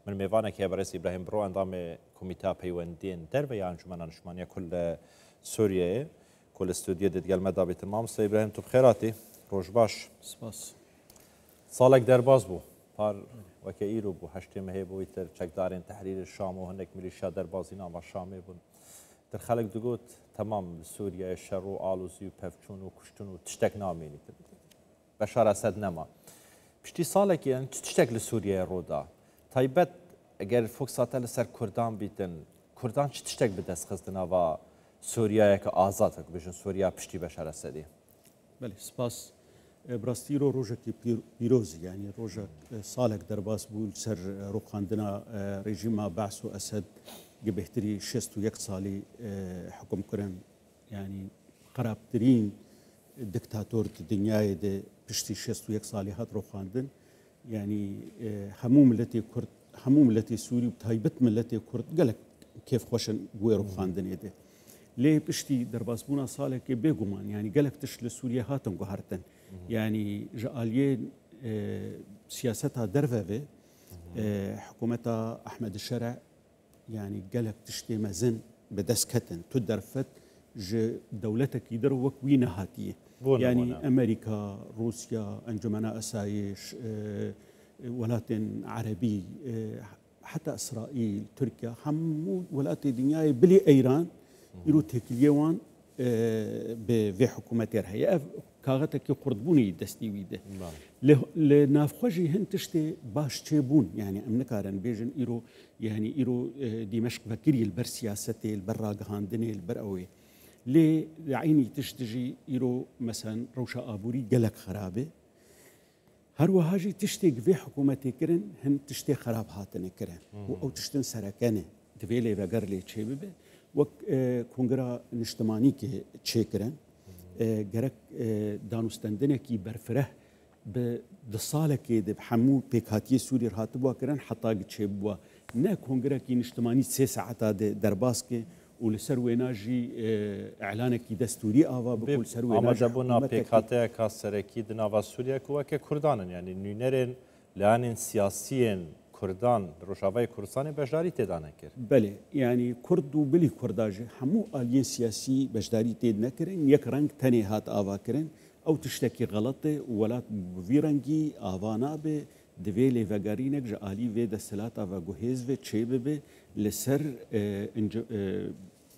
من میوانه که بررس ابراهیم برو اندام کمیته پیوندین در و یا انجمن انشمانی کل سوریه کل استودیو دیگر مدابت مام سی ابراهیم تو بخیراتی روش باش سپاس سالک در باز بو پار وکه ایرو بو هشت مهی بو ایتر چکدارین تحریر شام و هنک میلیشیا در بازی نام شامی بون در خلق دگوت تمام سوریه شر و آلوزی و پفچون و کشتون و تشتک نامینی بشار اسد نما پشتی سالک یعنی تشتک لسوریه رودا تایبت اگر فوکسات لسر کردان بیتن کردان چی تشتک بدست خستنا و سوریه که آزاد که بجن سوریه پشتی بشار اسدی بله سپاس براستی رو روژه که پیروزی یعنی روژه سالک در باز بود سر روخاندنا رژیم بعث و اسد بهتری 61 سالی حکم کردن یعنی خرابترین دکتاتور دنیای ده پشتی 61 سالی هات روخاندن یعنی همو ملتی سوری و تایبت ملتی کرد گلک کیف خوشن بوی روخاندن یده لی پشتی در باسبونا ساله که بگومان یعنی گلک تش لسوریه هاتن گوهرتن یعنی جالیه سیاستها دروه حکومت احمد الشرع يعني قالك تشتي مازن بدسكتن تدرفت دولتك يدر وكوين هاتيه يعني امريكا روسيا انجمنا اسايش ولايات عربي حتى اسرائيل تركيا حمود ولايات الدنيا بلي ايران يرو تكليوان في حكومتها هي كاغتك قردبوني دستي ويده لنافخوجي هن تشتي باش تشيبون يعني امنكارن بيجن ايرو يعني ايرو دمشق فكري البر سياستي البر هاندني البر اوي لي عيني تشتجي ايرو مثلا روشا ابوري قلق خرابه هرو هاجي تشتي في حكومتي كرن هن تشتي خراب هاتني كرن او تشتن سركانه دبيلي وغرلي تشيبه وك كونغرا نشتماني كي تشيكرن جرك دانوستندنه كي برفره بدصالة كده بحمو بيكاتي سوري رهاتبوا كرن حتى تشيبوا نا كونغرا كي نشتماني 6 ساعات درباسكي ولسر ويناجي اعلانك دستوري اوا بكل سر ويناجي اما جابونا بيكاتي كاسركي دناوا سوريا كوكه كردان يعني نينرن لان سياسيين كردان روشاوای کردستان بجداری تدانه کرد. بله یعنی کرد و بلی کرداجه همو آلیه سیاسی بجداری تد نکرن یک رنگ تنی هات آوا کرن او تشتکی غلطه ولات ویرنگی آوانا به دویل وگارینک جالی و دستلات آوا گوهز و چیبه به لسر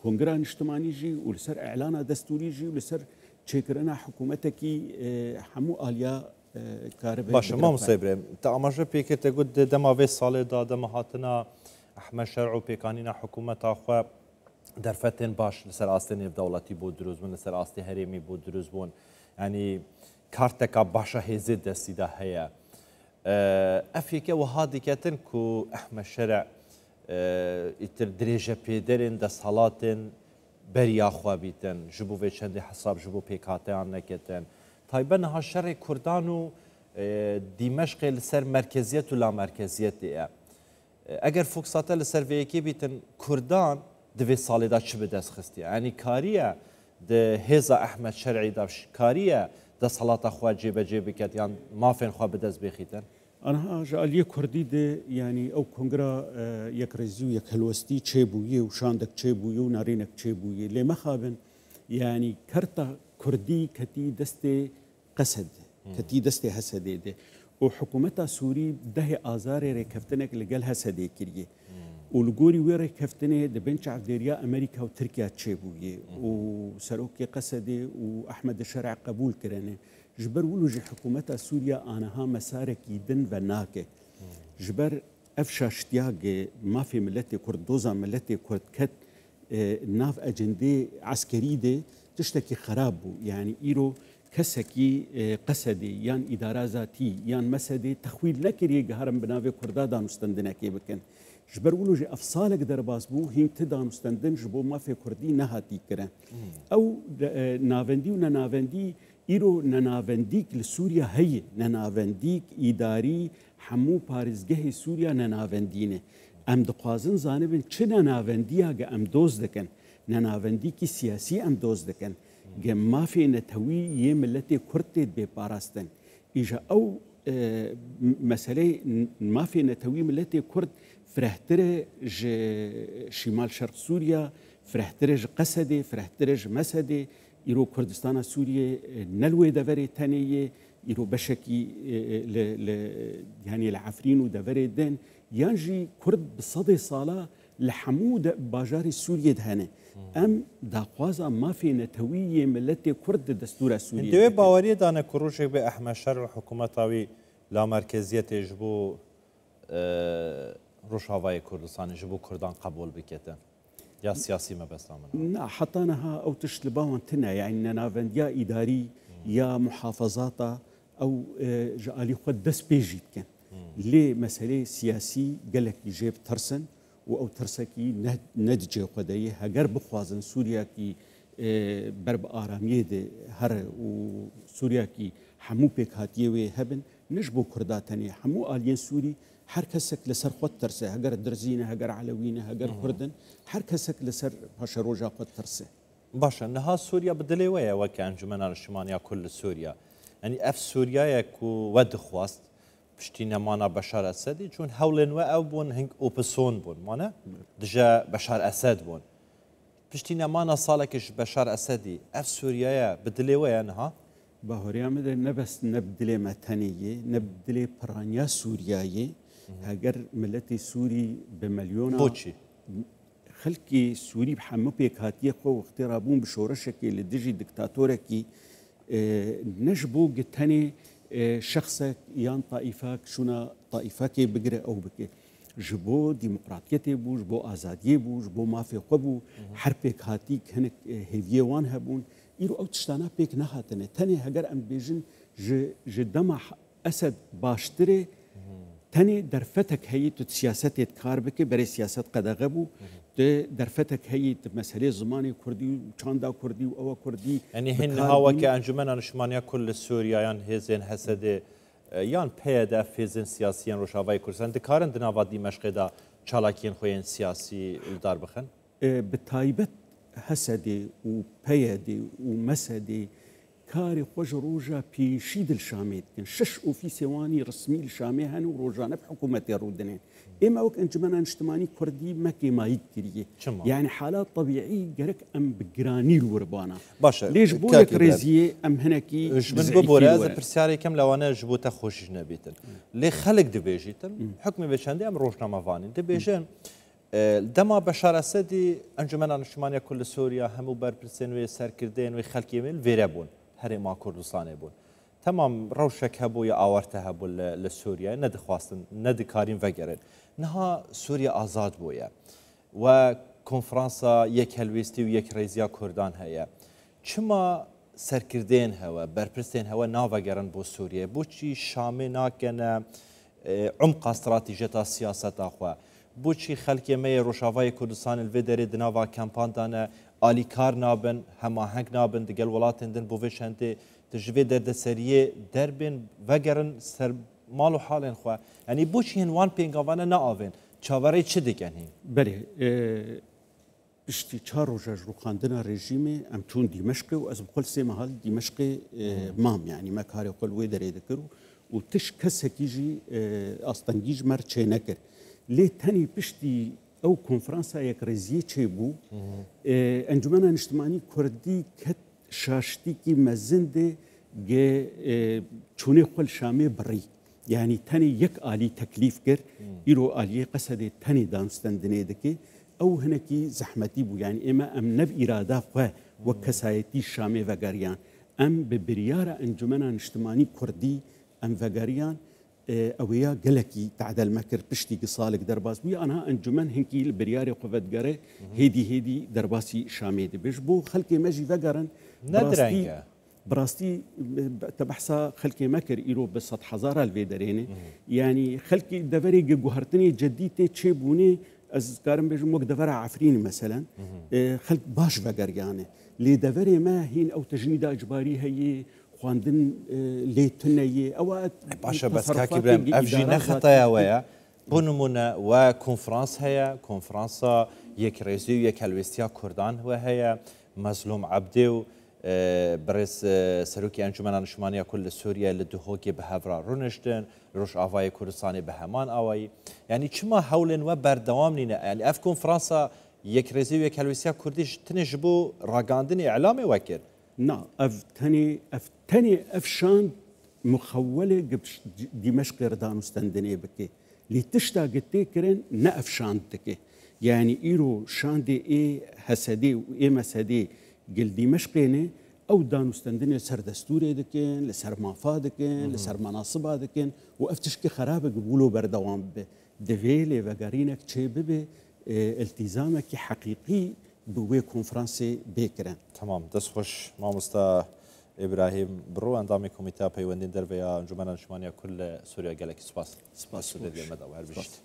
کنگران اجتماعی جی و لسر اعلان دستوری جی و لسر چکرنا حکومتکی همو آلیا باشه ما مصیبریم تا اماجه پیکه تگود دماوی سال داده مهاتنا احمد شرع و پیکانینا حکومت آخوا در فتن باش لسر آستین دولتی بود دروز بون لسر آستی هریمی بود دروز بون یعنی کارتکا باشا هزید دستی ده هیا افیکه و هادی کتن کو احمد شرع ایتر دریجه پیدرین دست حالاتن بری آخوا بیتن جبو و چندی حساب جبو پیکاته آن نکتن طيبا ها شرع كردان و دمشق لسر مركزية ولا مركزية اگر فوكساتا لسر ويكي بيتن كردان دوي سالي دا چه بدست خستي يعني كاريا ده هزا احمد شرعي داش كاريا ده صلاة اخوة جيبه جيبه كت يعني ما فين خواه بدست بيخيتن انا جاليه كردي ده يعني او كونغرا يك رزيو يك هلوستي تشيبويه وشاندك تشيبويه ونارينك تشيبويه لما خابن يعني كرتا كردي كتي دستي قسد كتي دستي حسدي ده وحكومتها سوري ده آزار ركفتنك لقال حسدي كريه والجوري وير كفتنه ده بنش عفديريا أمريكا وتركيا تشيبويه وسروكي قسدي وأحمد الشرع قبول كرنه جبر ولوج حكومتها سوريا أنها مسارك يدن وناكه جبر أفشا اشتياق ما في ملتي كرد دوزا ملتي كرد كت ناف أجندي عسكري ده تشتكي خرابو يعني إيرو كسكي قسدي يان إدارة ذاتي يان مسدي تخويل نكري جهرم بنافي كردا دانستندنا كي بكن جبر ولو جي أفصالك درباس بو هين تدانستندن جبو ما في كردي نهاتي كرن أو نافندي وننافندي إيرو ننافنديك لسوريا هي ننافنديك إداري حمو بارزجه سوريا ننافندينه ام دقازن زانبن چه ننافنديها ام دوز دكن ننافندی کی سیاسی ام دوز دکن گم مافی نتوی یه ملت کرد به پاراستن ایجا او مسألة ما في نتوي ملتي كرد فرهتره شمال شرق سوريا فرهتره قسدي فرهتره مسدي يرو كردستان سوريا نلوي دفري تانية يرو بشكي يعني العفرين ودفري دين يانجي كرد بصدي صالة لحمود باجاري سوريا دهنه ام داخوازا ما في نتوية ملتي كرد دستور سوريا دوی باوری دانه کروشی به احمد شر حکومتاوی لا مرکزیت جبو روشاوای کردستان جبو کردان قبول بکته یا سیاسی مبستامنا لا حطانها او تشلباون تنا يعني نافنديا اداري يا محافظات او جالي خد دس بيجيت كان ليه مسألة سياسي قالك يجيب ترسن و ترسكي ندجي قديه هجر بخوازن سوريا كي برب آرامیه ده هر و سوریا کی همو پیک هاتیه و هبن نجبو کرداتنی همو آلیان سوری هر کسک لسر خود ترسه هگر درزینه هگر علوینه هگر کردن هر کسک لسر پاش روجا خود ترسه باشه نها سوريا بدلي ويا وكا انجمن الشماليه كل سوريا يعني اف سوريا يكو ود خواست بشتينا مانا بشار اسد چون هولن و او بون هنگ اوبسون بون مانا دجا بشار اسد بون بشتينا مانا صالكش بشار اسدي اف سوريا بدلي ويا نها باهوريا مده نبس نبدلي متنيه نبدلي برانيا سورياي هاجر ملتي سوري بمليون بوتشي خلقي سوري بحمو بيك هاتيه خو اخترابون بشورشكي لدجي دكتاتوركي نجبو قتاني شخصك يان طائفاك شونا طائفاكي بقرأ أو بكي جبو ديمقراطيتي بو جبو آزادية بو جبو ما في قبو حربك هاتيك هنك هيفيه وان هبون إيرو أو تشتانا بيك نهاتنه تاني هجر أم بيجن جدما أسد باشتري تاني درفتك هي سياسات كار بك بري سياسات قد غبو درفتك هي مسألة زماني كردي وشاندا كردي وأوا كردي يعني هن هوا كأنجمن الشمالية كل سوريا يعني هزين حسد يعني بيدا فيزن سياسيين روشافاي كردستان دكارن دناوا دمشق دا چالاكين خوين سياسي الدار بخن بتايبت حسدي وبيدي ومسدي كاري خوش روجا بيشيد الشامي كان شش اوفيسيواني رسمي الشامي هن وروجانا بحكومه الردنين اما وك انجمنا اجتماعي كردي مكي ما يكتريه يعني حالات طبيعيه جرك ام بجراني الوربانا باشا ليش بولك ريزيه ام هناكي من ببوراز برسياري كم لوانا جبوتا خوش جنبيتن لي خلق دبيجيتن حكم بشاندي ام روشنا مافاني دبيجن دما بشار اسدي انجمنا الشماليه كل سوريا همو بربرسن و سركردين و خلقي مل فيربون هري ما كردستان بون تمام روشك هبو يا آورته هبو لسوريا ند خواستن ند كارين وگرن نها سوريا آزاد بويا و کنفرانسا یک هلويستي و یک ريزيا كردان هيا چما سركردين هوا برپرستين هوا نا وگرن بو سوريا بو چي شامي ناكن عمق استراتيجية سياسة اخوا بو چي خلقي مي روشاواي كردستان الفيدري دناوا كامبان دانا آلیکار نابن هماهنگ نابن دگل ولاتن دن بوش هنده تجوی درد سریه دربن وگرن سر مالو حالن خوا یعنی بوچی هنوان پینگاوانه ناوین چاوره چه دیگن هین؟ بله اشتی چهار روزه روخاندنا رژیمه ام چون دمشق و از بقول سه محل دمشق مام يعني ما كاري قل ويدر يذكروا وتش كسكيجي أصلاً مر چه نكر ليه تاني بشتي او کنفرانسا یک رزیه چه بو انجمن اجتماعی کردی کت شاشتی کی مزنده گه چونه خل شامه بری یعنی تنی یک آلی تکلیف کر ایرو آلی قصد تنی دانستن دنیدکی او هنکی زحمتی بو یعنی اما ام نب اراده خو و کسایتی شامه وگریان ام به بریار انجمن اجتماعی کردی ام وگریان اويا قلكي تعدل مكر بشتي قصالك درباس ويا انا انجمن هنكي البرياري قفت قري هيدي درباسي شاميدي بيجبو خلكي ماجي فقرن ندرنجا براستي تبحثا خلكي مكر ايرو بسط حزاره الفيدريني يعني خلكي دفري جوهرتني جديتي تشيبوني از كارم بيجو موك دفرع عفريني مثلا خلك باش فقر يعني لي دفري ما هين او تجنيد اجباري هي خواندن ليتنيه اوقات باشا بس كاكي برام افجي نخطايا ويا بونمونا وكونفرانس هيا كونفرانسا يك رئيسي يك هلوستيا كردان هو هيا مظلوم عبدي برز سروکی انجمن نشمانی کل سوریه لدهوکی به هفرا رونشتن روش آوای کردستانی به همان آوایی یعنی چما حولن و بردوام نینه یعنی اف کنفرانسا یک رزی و یک هلوسیا کردیش تنش بو راگاندن اعلام وکر نه افتني افشان مخوله دمشق ردان استندني بكي لتشتا قتي كرن نافشان تكي يعني ايرو شاندي اي حسدي واي مسدي قل دمشقيني او دانو استندني لسر دستوري دكين لسر مافا دكين لسر مناصبها دكين وافتشكي خرابه قبولو بردوام دفيلي وقارينك تشي ببي التزامك حقيقي بوي كونفرانسي بكرن تمام دست خوش مامستا ابراهيم برو اندامي كوميتا بيوندين دربيا انجمن نشمانيا كل سوريا قالك سباس سباس المدى وهربشت